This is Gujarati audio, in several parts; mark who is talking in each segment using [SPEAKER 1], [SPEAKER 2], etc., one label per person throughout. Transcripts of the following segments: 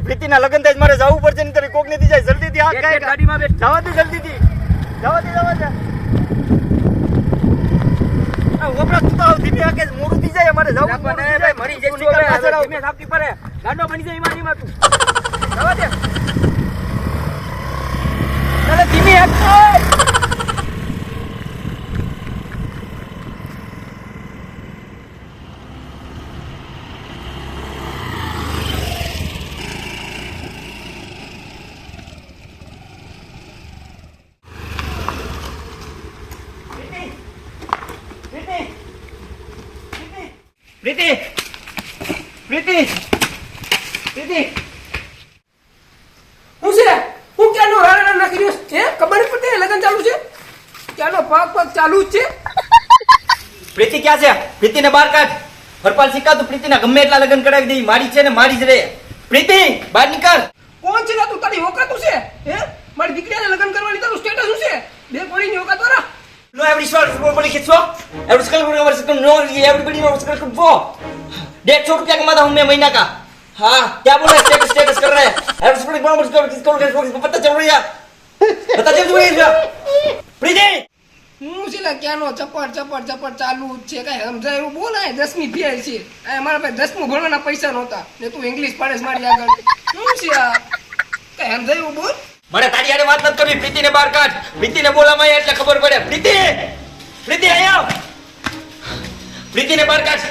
[SPEAKER 1] પ્રીતિના લગ્ન થાય મારે જવું પડશે ને કોક નથી જાય જલ્દીથી આ કાય ગાડીમાં બેઠ જવા દે જલ્દીથી જવા દે આ ઓપરા તું તો ધીમે આકે મોડું થઈ જાય મારે જવું પડે ભાઈ મરી જઈશું ધીમે સાપતી પડે ગાડો બની જાય ઈમાનીમાં તું જવા દે ચાલે ધીમે આક પ્રીતિ પ્રીતિ પ્રીતિ
[SPEAKER 2] હું છે હું ક્યાંનો રાણા નાખી રહ્યો છે ખબર નહીં પડતી લગન ચાલુ છે ક્યાંનો પાક ચાલુ જ છે
[SPEAKER 1] પ્રીતિ ક્યાં છે પ્રીતિને બહાર કાઢ હરપાલ શીખા તું પ્રીતિના ગમે એટલા લગ્ન કરાવી દે મારી છે ને મારી જ રે પ્રીતિ બહાર નીકળ
[SPEAKER 2] કોણ છે તું તારી ઓકાતું છે હે મારી દીકરીને લગન કરવાની તારું સ્ટેટસ શું છે બે કોળીની ઓકાત વાળા
[SPEAKER 1] No everybody gets so everybody knows कर वो 150 रुपया कमाता हूँ मैं महीना का हाँ क्या बोल रहा है स्टेटस स्टेटस कर रहा है किसको पता चल रही है पता चल रही है प्रीति
[SPEAKER 2] હું છે ને ક્યાંનો ચપટ ચાલુ જ છે કઈ સમજાય એવું બોલાય 10મી ફેર છે આ મારા પાસે 10મું ભણવાના પૈસા નહોતા ને તું ઇંગ્લિશ પાડે મારી આગળ શું છે આ કઈ સમજાય એવું બોલ
[SPEAKER 1] મને તારી હારે વાત નથી કરવી પ્રીતિને બહાર કાઢ પ્રીતિને બોલામાં એટલે ખબર પડે પ્રીતિ પ્રીતિ આયા પ્રીતિને બહાર કાઢ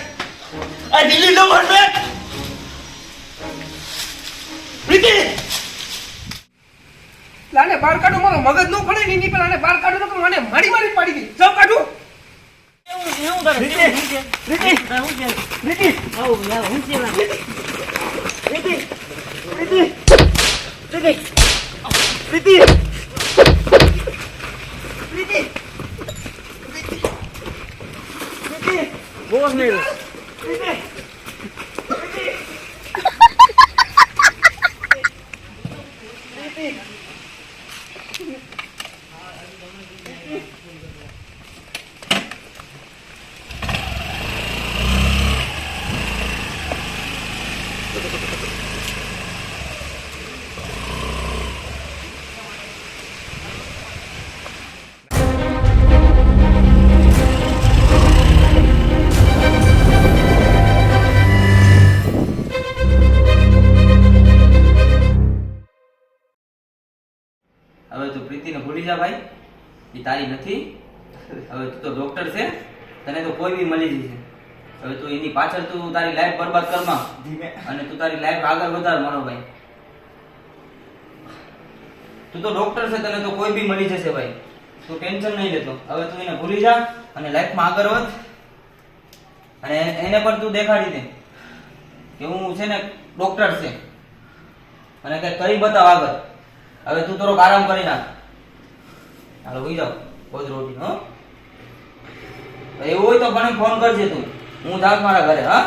[SPEAKER 1] આ દિલ્હી નો વોટ બેક પ્રીતિ
[SPEAKER 2] લાને બહાર કાઢો મારો મગજ નો પડે ની પેલા આને બહાર કાઢો તો મને મારી પાડી દી સૌ કાઢું
[SPEAKER 1] પ્રીતિ પ્રીતિ પ્રીતિ આવો યાર હું છે પ્રીતિ પ્રીતિ પ્રીતિ પ્રીતિ પ્રીતિ પ્રીતિ બોસ મેરે પ્રીતિ પ્રીતિ
[SPEAKER 3] હવે તું પ્રીતિને ભૂલી જા ભાઈ એ તારી નથી હવે તું તો ડોક્ટર છે તને તો કોઈ બી મળી જશે હવે તું એની પાછળ તું તારી લાઈફ બરબાદ કરમાં અને તું તારી લાઈફ આગળ વધાર મારો ભાઈ તું તો ડોક્ટર છે તને તો કોઈ બી મળી જશે ભાઈ તું ટેન્શન નહીં લેતો હવે તું એને ભૂલી જા અને લાઈફમાં આગળ વધ અને એને પણ તું દેખાડી દે કે હું છે ને ડોક્ટર છે અને કઈ કરી બતાવ આગળ હવે તું થોડોક આરામ કરી નાખ હાલો હોઈ જાવ કોઈ રોટી હો એવું હોય તો મને ફોન કરજે તું હું જાઉં મારા ઘરે હા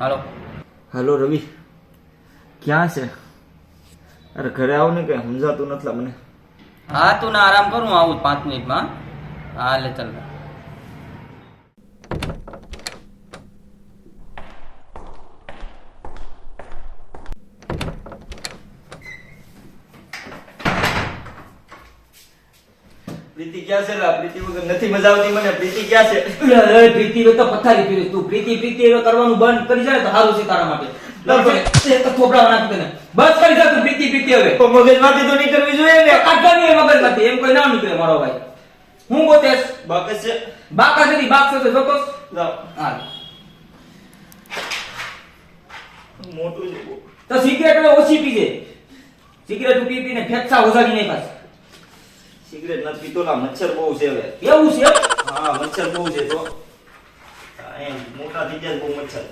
[SPEAKER 3] હાલો
[SPEAKER 1] हेलो रवि क्या છે અરે ઘરે આવ ને કઈ સમજાતું નથી મને
[SPEAKER 3] હા તું ના આરામ કરું આવું 5 મિનિટમાં હા લે ચાલ
[SPEAKER 1] પ્રીતિ ક્યાં છે લા પ્રીતિ વગર નથી મજા આવતી મને પ્રીતિ ક્યાં છે
[SPEAKER 3] પ્રીતિ તો પથારી પીરી તું પ્રીતિ હવે કરવાનું બંધ કરી જાય તો સારું છે તારા માટે એક થોપડા નાખી તને બસ કરી જા તું પ્રીતિ હવે
[SPEAKER 1] તો મગજમાંથી તો નહીં કરવી જોઈએ ને
[SPEAKER 3] કાઢવાની મગજમાંથી એમ કોઈ ના નીકળે મારો ભાઈ હું બોતેસ
[SPEAKER 1] બાકસ છે
[SPEAKER 3] બાકા નથી બાક છે જોતો
[SPEAKER 1] જાઓ
[SPEAKER 3] હાલ
[SPEAKER 1] મોટું છે
[SPEAKER 3] તો સિગરેટ ઓછી પીજે સિગરેટ પીને ફેફસા ઓસાડી નહીં પાસ
[SPEAKER 1] સિગરેટ નથી પીતો લા મચ્છર બહુ છે હવે
[SPEAKER 3] એવું છે
[SPEAKER 1] હા મચ્છર બહુ છે તો એમ મોટા થઈ જાય બહુ મચ્છર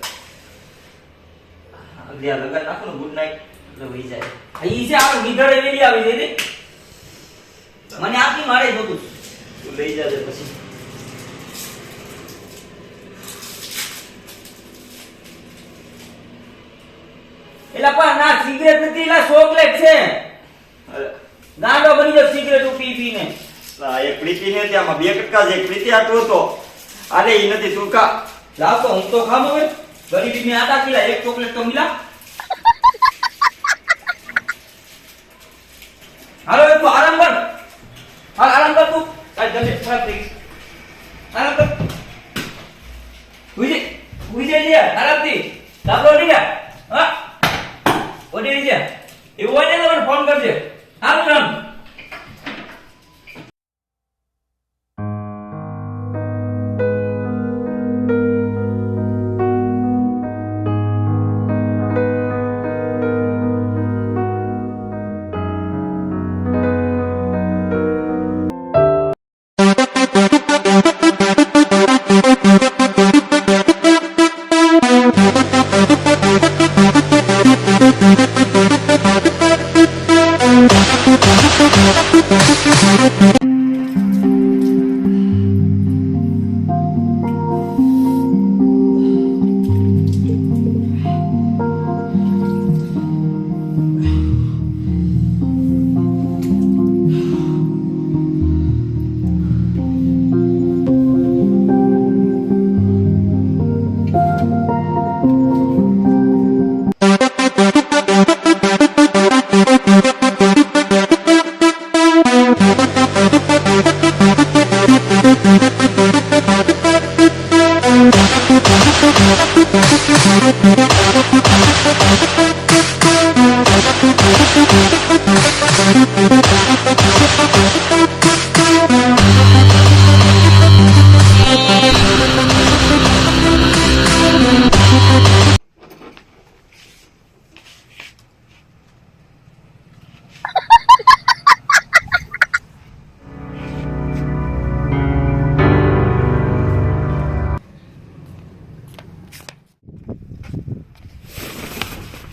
[SPEAKER 1] અગિયાર લગાઈ નાખો ને ગુડ નાઈટ એટલે વહી જાય
[SPEAKER 3] ઈ છે આ ગીધડે વેલી આવી જાય ને મને આપી મારે જોતું
[SPEAKER 1] તું લઈ જાજે પછી
[SPEAKER 3] એલા પણ ના સિગરેટ નથી એલા ચોકલેટ છે
[SPEAKER 1] અરે
[SPEAKER 3] ગાંડો બની જાય સિગરેટ પી પીને.
[SPEAKER 1] એક પ્રીતિ ને ત્યાંમાં બે કટકા છે, એક પ્રીતિ આટલો હતો. અરે ઈ નથી તું કા.
[SPEAKER 3] લાવ તો હું તો ખામો હવે. ગરીબી ને આટા ખીલા, એક ચોકલેટ તો મિલા. હાલો એ તું આરામ કર. હાલ આરામ કર તું. તારી તબિયત ખરાબ થઈ ગઈ. આરામ કર. ઉઈ જઈએ આરામથી. દાબલો ઓડી જા. હા. ઓડી જા. એવું હોય ને તો મને ફોન કરજે. હાલ Ram.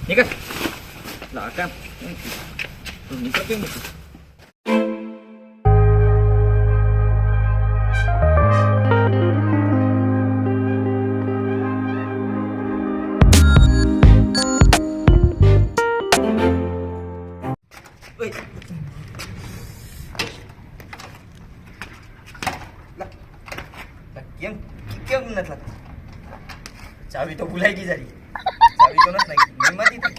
[SPEAKER 3] Nikah. Lah kan. Nikah કેમ નથી? Oi. Lah. કેમ નથી લાગતી? ચાવી તો ભૂલાઈ ગઈ જારી. ચાવી તો નથી નાખી. મહેમાની થઈ.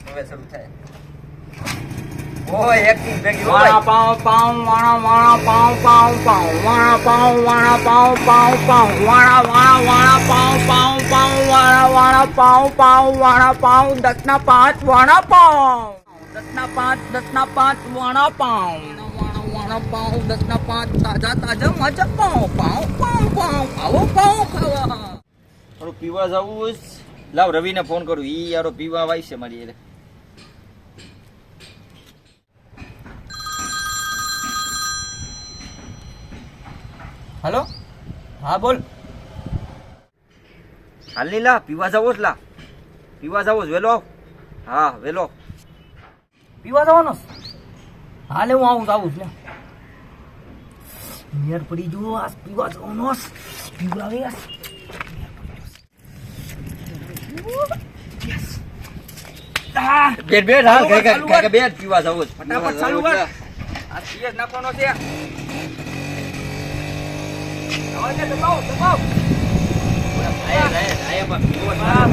[SPEAKER 3] હવે શરૂ થાય. ઓય એક મિનિટ ભેગી હો ભાઈ. પાવ પાવ વાણા પાવ પાવ પાવ વાણા પાવ પાવ વાણા પાવ વાણા પાવ દસના પાંચ વાણા પાવ દસના પાંચ વાણા પાવ દસના પાંચ તાજા મજા પાવ આવો પાવ ખાવા.
[SPEAKER 1] થોડું પીવા જવું લાવ રવિને ફોન કરું. ઈ યારો પીવા આવી છે મારી એટલે.
[SPEAKER 3] હેલો હા બોલ.
[SPEAKER 1] હાલ ની લા પીવા જવો જ લા. પીવા જવો જ વેલો આવ. હા વેલો.
[SPEAKER 3] પીવા જવાનો હાલે હું આવું છું. મેર પડી જો આજ પીવા જવાનો પીવડાવે
[SPEAKER 1] બેટ બેટ હાલ કાકા બેટ પીવા જવો જ.
[SPEAKER 3] ફટાફટ ચાલુ કર. આ સીએસ નાખવાનો છે. હવે કે દબાવ
[SPEAKER 1] આયા બા પીવા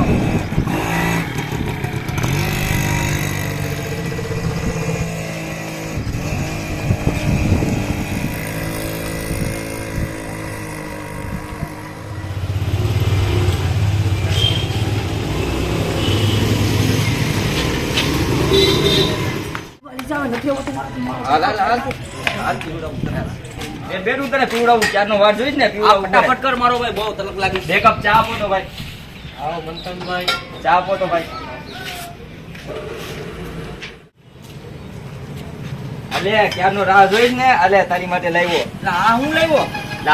[SPEAKER 1] બેટ ઉતરે પીવડાવું. ચારનો વાર જોઈશ ને પીવડાવું.
[SPEAKER 3] ફટાફટ કર મારો ભાઈ બહુ તલક લાગી.
[SPEAKER 1] બે કપ ચા આપો તો ભાઈ.
[SPEAKER 3] આવો મંથનભાઈ.
[SPEAKER 1] ચા આપો તો ભાઈ. અલે ક્યારનો રાહ જોઈશ ને. અલે તારી માટે લાવ્યો.
[SPEAKER 3] આ હું લાવ્યો.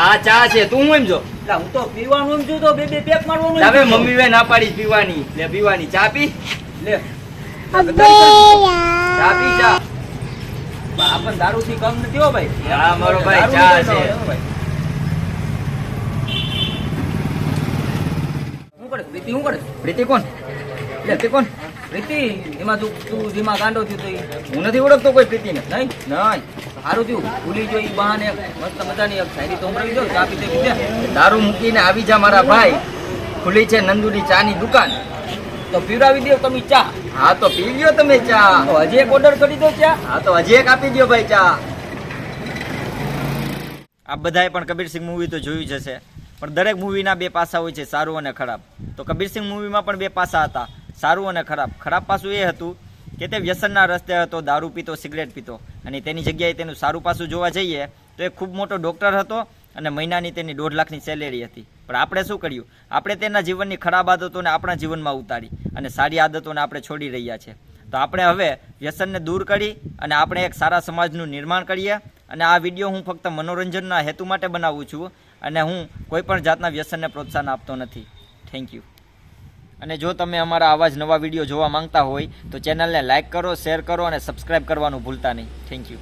[SPEAKER 1] આ ચા છે. તું હું એમ જો.
[SPEAKER 3] હું તો પીવાનું એમ છું તો બે પેક મારવાનું.
[SPEAKER 1] હવે મમ્મી વે ના પાડી પીવાની. લે પીવાની ચા પી. લે ચા પી ચા.
[SPEAKER 3] આપણ દારૂ થી કમ નથી હો ભાઈ.
[SPEAKER 1] હા મારો ભાઈ ચા છે.
[SPEAKER 3] શું કરે પ્રીતિ શું કરે?
[SPEAKER 1] પ્રીતિ કોણ? પ્રીતિ કોણ?
[SPEAKER 3] પ્રીતિ એમાં તું જેમાં ગાંડો થયો તો ઈ
[SPEAKER 1] હું નથી ઓળખતો કોઈ પ્રીતિને.
[SPEAKER 3] નહીં
[SPEAKER 1] નહીં.
[SPEAKER 3] સારું થયું ભૂલી જો ઈ બહાને મસ્ત મજાની એક શાયરી તો સંભળાવી દો ચા પીતે પીતે
[SPEAKER 1] દારૂ મૂકીને આવી જા મારા ભાઈ, ખુલી છે નંદુની ચાની દુકાન.
[SPEAKER 3] તો પીવડાવી દો તમે ચા.
[SPEAKER 1] હા તો પી લ્યો તમે ચા.
[SPEAKER 3] તો હજી એક ઓર્ડર કરી દો ચા.
[SPEAKER 1] હા તો હજી એક આપી દો ભાઈ ચા. આપ બધાએ પણ કબીરસિંહ મૂવી તો જોયું જ હશે, પણ દરેક મૂવીના બે પાસા હોય છે, સારું અને ખરાબ. તો કબીરસિંહ મૂવીમાં પણ બે પાસા હતા, સારું અને ખરાબ. ખરાબ પાસું એ હતું કે તે વ્યસનના રસ્તે હતો, દારૂ પીતો, સિગરેટ પીતો, અને તેની જગ્યાએ તેનું સારું પાસું જોવા જઈએ તો એ ખૂબ મોટો ડૉક્ટર હતો અને મહિનાની તેની 1.5 લાખની સેલેરી હતી. પણ આપણે શું કર્યું? આપણે તેના જીવનની ખરાબ આદતોને આપણા જીવનમાં ઉતારી અને સારી આદતોને આપણે છોડી રહ્યા છે. તો આપણે હવે વ્યસનને દૂર કરી અને આપણે એક સારા સમાજનું નિર્માણ કરીએ. અને આ વિડીયો હું ફક્ત મનોરંજનના હેતુ માટે બનાવું છું અને હું કોઈ પણ જાતના વ્યસનને પ્રોત્સાહન આપતો નથી. Thank you. અને જો તમે અમારા આવા જ નવા વિડીયો જોવા માંગતા હોય તો ચેનલને લાઇક કરો, શેર કરો અને સબસ્ક્રાઈબ કરવાનું ભૂલતા નહીં. Thank you.